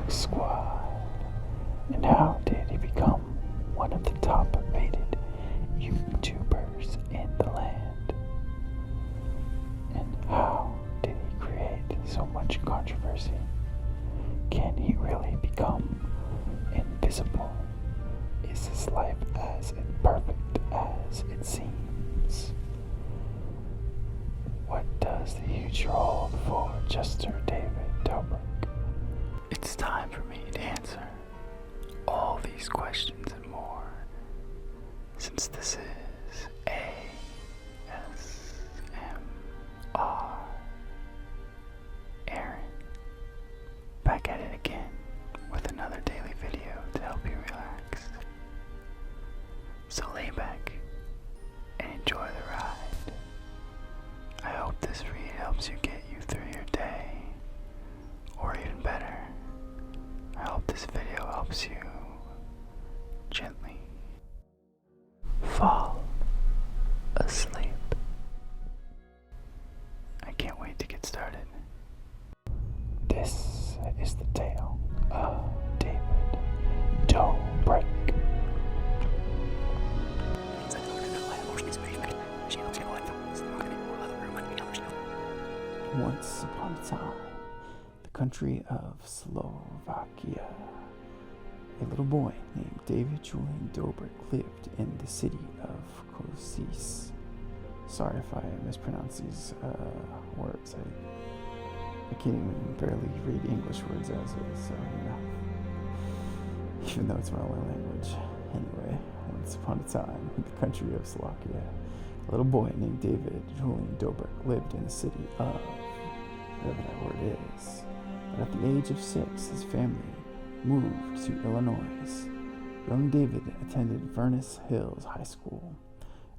Vlog Squad. And how did he become one of the top rated YouTubers in the land? And how did he create so much controversy? Can he really become invisible? Is his life as imperfect as it seems? What does the future hold for Jester David Dobrik? It's time for me to answer all these questions and more, since this is ASMR. Aaron, back at it again with another daily video to help you relax. So lay back and enjoy the ride. I hope this read helps you get you through your day, or even better, I hope this video helps you gently fall asleep. I can't wait to get started. This is the tale of David Dobrik. Once upon a time, the country of Slovakia, a little boy named David Julian Dobrik lived in the city of Košice. Sorry if I mispronounce these words. I can't even barely read English words as is, so even though it's my only language. Anyway, once upon a time, in the country of Slovakia, a little boy named David Julian Dobrik lived in the city of whatever that word is. But at the age of 6, his family moved to Illinois. Young David attended Furnace Hills High School.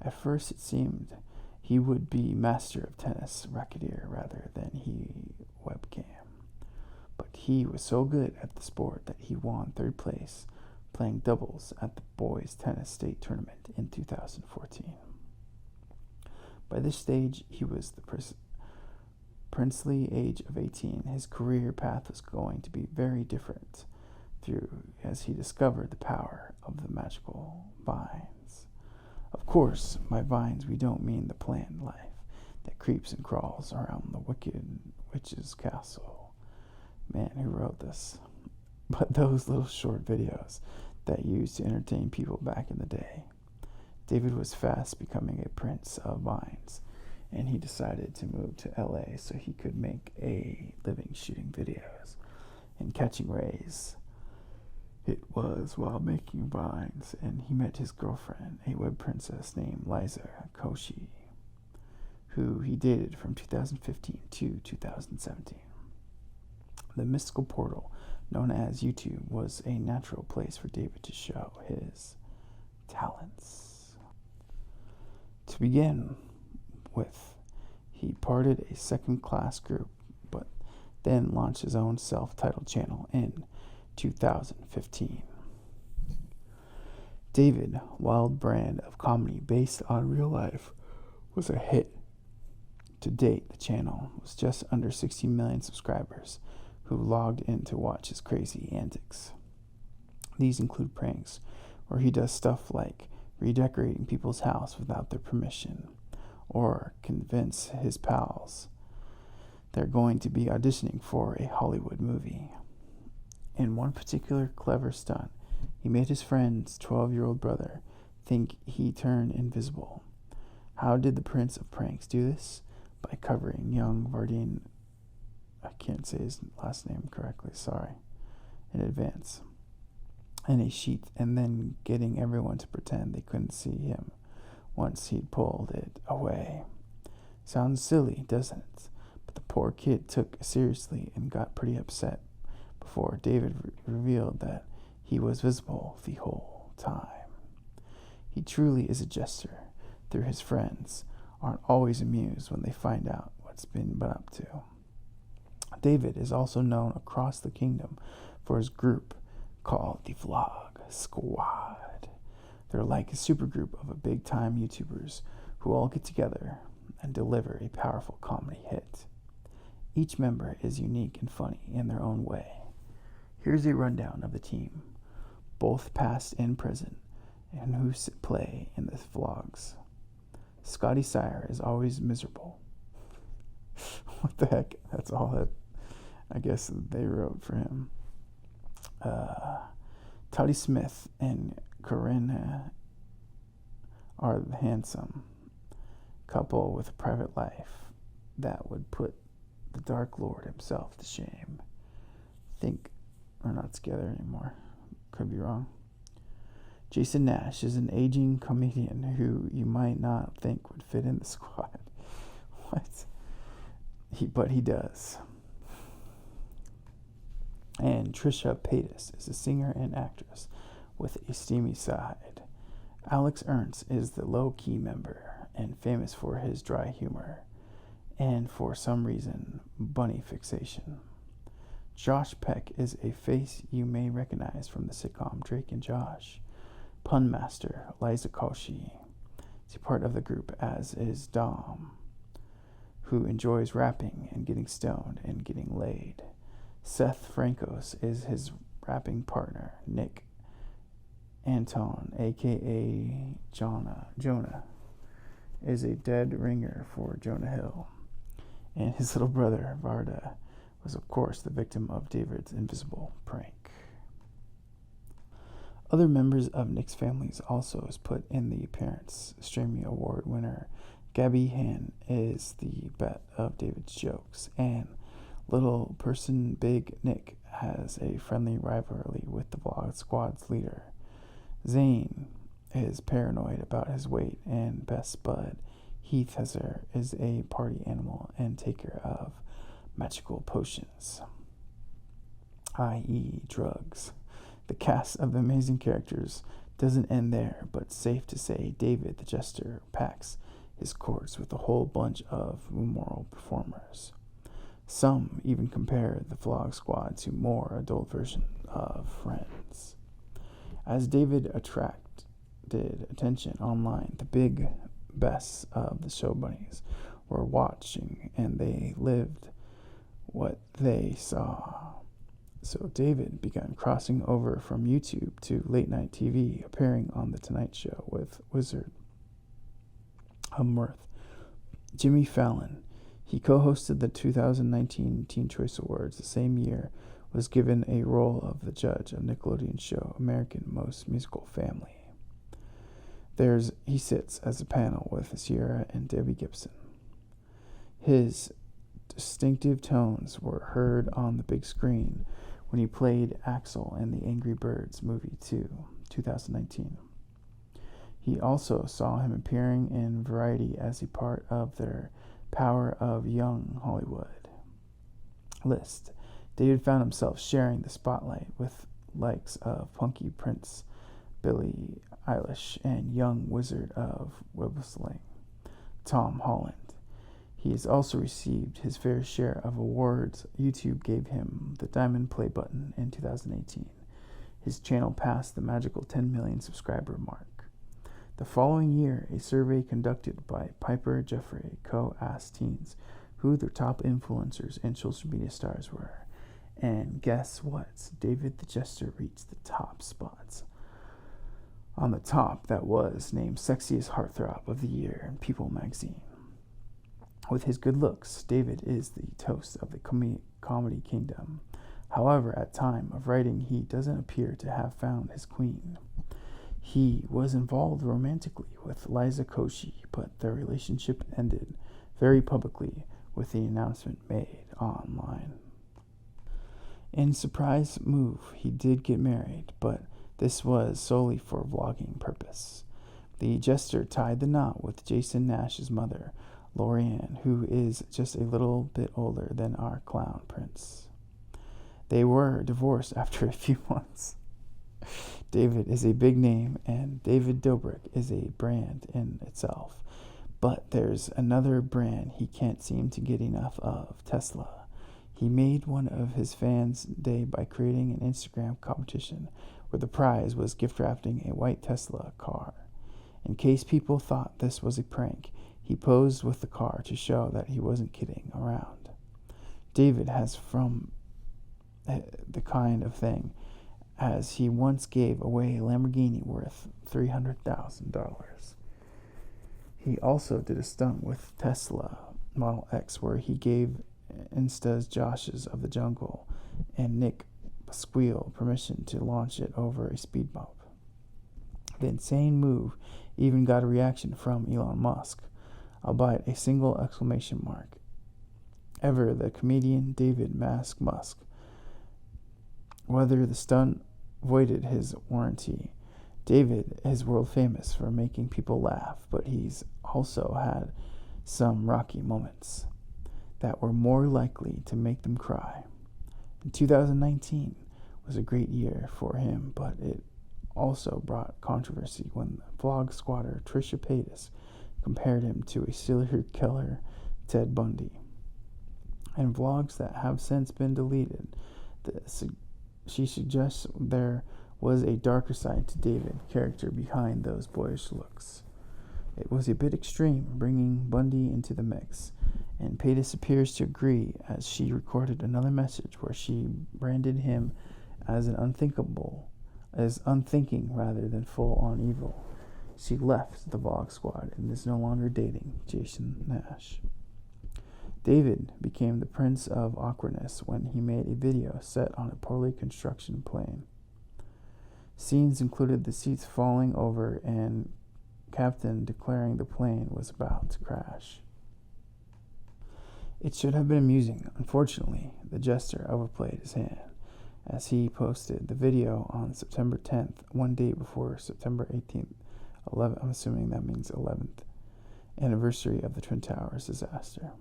At first it seemed he would be master of tennis racquetier rather than webcam. But he was so good at the sport that he won 3rd place playing doubles at the boys tennis state tournament in 2014. By this stage, he was the princely age of 18. His career path was going to be very different as he discovered the power of the magical vines. Of course, by vines we don't mean the plant life that creeps and crawls around the wicked witch's castle. Man, who wrote this? But those little short videos that used to entertain people back in the day. David was fast becoming a prince of vines, and he decided to move to LA so he could make a living shooting videos and catching rays. It was while making vines, and he met his girlfriend, a web princess named Liza Koshy, who he dated from 2015 to 2017. The mystical portal known as YouTube was a natural place for David to show his talents. To begin with, he parted a second-class group, but then launched his own self-titled channel in 2015. David, wild brand of comedy based on real life, was a hit. To date, the channel was just under 60 million subscribers who logged in to watch his crazy antics. These include pranks, where he does stuff like redecorating people's house without their permission, or convince his pals they're going to be auditioning for a Hollywood movie. In one particular clever stunt, he made his friend's 12-year-old brother think he turned invisible. How did the Prince of Pranks do this? By covering young Vardin, I can't say his last name correctly, sorry, in advance, in a sheet, and then getting everyone to pretend they couldn't see him once he'd pulled it away. Sounds silly, doesn't it? But the poor kid took it seriously and got pretty upset before David revealed that he was visible the whole time. He truly is a jester, though his friends aren't always amused when they find out what's been up to. David is also known across the kingdom for his group called the Vlog Squad. They're like a supergroup of big-time YouTubers who all get together and deliver a powerful comedy hit. Each member is unique and funny in their own way. Here's a rundown of the team, both past and present, and who play in the vlogs. Scotty Sire is always miserable. What the heck? That's all that I guess they wrote for him. Toddy Smith and Corinne are the handsome couple with a private life that would put the Dark Lord himself to shame. Think they're not together anymore. Could be wrong. Jason Nash is an aging comedian who you might not think would fit in the squad. What? But he does. And Trisha Paytas is a singer and actress with a steamy side. Alex Ernst is the low-key member and famous for his dry humor and, for some reason, bunny fixation. Josh Peck is a face you may recognize from the sitcom Drake and Josh. Pun master Liza Koshy is a part of the group, as is Dom, who enjoys rapping and getting stoned and getting laid. Seth Francos is his rapping partner. Nick Anton, a.k.a. Jonah, is a dead ringer for Jonah Hill. And his little brother, Varda, was, of course, the victim of David's invisible prank. Other members of Nick's families also is put in the appearance. Streaming Award winner Gabby Han is the butt of David's jokes, and little person Big Nick has a friendly rivalry with the Vlog Squad's leader. Zane is paranoid about his weight, and best bud Heath Hesser is a party animal and taker of magical potions, i.e. drugs. The cast of the amazing characters doesn't end there, but safe to say David the Jester packs his course with a whole bunch of immoral performers. Some even compare the Vlog Squad to more adult version of Friends. As David attracted attention online, the big bests of the show bunnies were watching, and they lived what they saw. So David began crossing over from YouTube to late night TV, appearing on The Tonight Show with Wizard Humworth, Jimmy Fallon. He co-hosted the 2019 Teen Choice Awards. The same year, was given a role of the judge of Nickelodeon's show American Most Musical Family. He sits as a panel with Sierra and Debbie Gibson. His distinctive tones were heard on the big screen when he played Axel in the Angry Birds movie 2, 2019. He also saw him appearing in Variety as a part of their Power of Young Hollywood list. David found himself sharing the spotlight with likes of Punky Prince, Billie Eilish, and young Wizard of Whistling, Tom Holland. He has also received his fair share of awards. YouTube gave him the Diamond Play button in 2018. His channel passed the magical 10 million subscriber mark. The following year, a survey conducted by Piper Jeffrey asked teens who their top influencers and social media stars were. And guess what? David the Jester reached the top spots. On the top, that was named Sexiest Heartthrob of the Year in People magazine. With his good looks, David is the toast of the comedy kingdom. However, at time of writing, he doesn't appear to have found his queen. He was involved romantically with Liza Koshy, but their relationship ended very publicly with the announcement made online. In surprise move, he did get married, but this was solely for vlogging purpose. The Jester tied the knot with Jason Nash's mother, Lorianne, who is just a little bit older than our clown prince. They were divorced after a few months. David is a big name, and David Dobrik is a brand in itself. But there's another brand he can't seem to get enough of, Tesla. He made one of his fans' day by creating an Instagram competition where the prize was gift wrapping a white Tesla car. In case people thought this was a prank, he posed with the car to show that he wasn't kidding around. David has the kind of thing, as he once gave away a Lamborghini worth $300,000. He also did a stunt with Tesla Model X where he gave Insta's Joshes of the Jungle and Nick Pasquale permission to launch it over a speed bump. The insane move even got a reaction from Elon Musk, albeit a single exclamation mark. Ever the comedian David Mask Musk. Whether the stunt voided his warranty, David is world famous for making people laugh, but he's also had some rocky moments that were more likely to make them cry. In 2019 was a great year for him, but it also brought controversy when vlog squatter Trisha Paytas compared him to a serial killer Ted Bundy. In vlogs that have since been deleted, she suggests there was a darker side to David's character behind those boyish looks. It was a bit extreme, bringing Bundy into the mix, and Paytas appears to agree, as she recorded another message where she branded him as unthinking rather than full-on evil. She left the Vlog Squad and is no longer dating Jason Nash. David became the prince of awkwardness when he made a video set on a poorly constructed plane. Scenes included the seats falling over and captain declaring the plane was about to crash. It should have been amusing. Unfortunately, the jester overplayed his hand, as he posted the video on September 10th, one day before September 18th, I'm assuming that means 11th, anniversary of the Twin Towers disaster.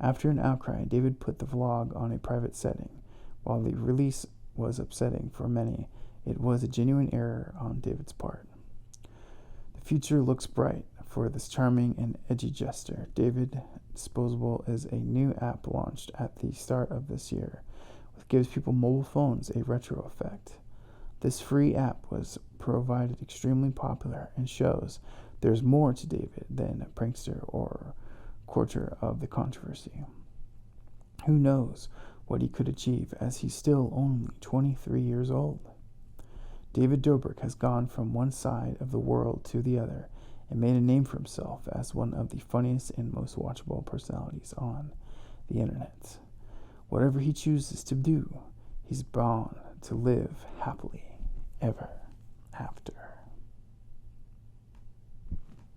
After an outcry, David put the vlog on a private setting. While the release was upsetting for many, it was a genuine error on David's part. The future looks bright for this charming and edgy jester. David Disposable is a new app launched at the start of this year, which gives people mobile phones a retro effect. This free app was provided extremely popular and shows there's more to David than a prankster or quarter of the controversy. Who knows what he could achieve, as he's still only 23 years old. David Dobrik has gone from one side of the world to the other and made a name for himself as one of the funniest and most watchable personalities on the internet. Whatever he chooses to do, he's bound to live happily ever after.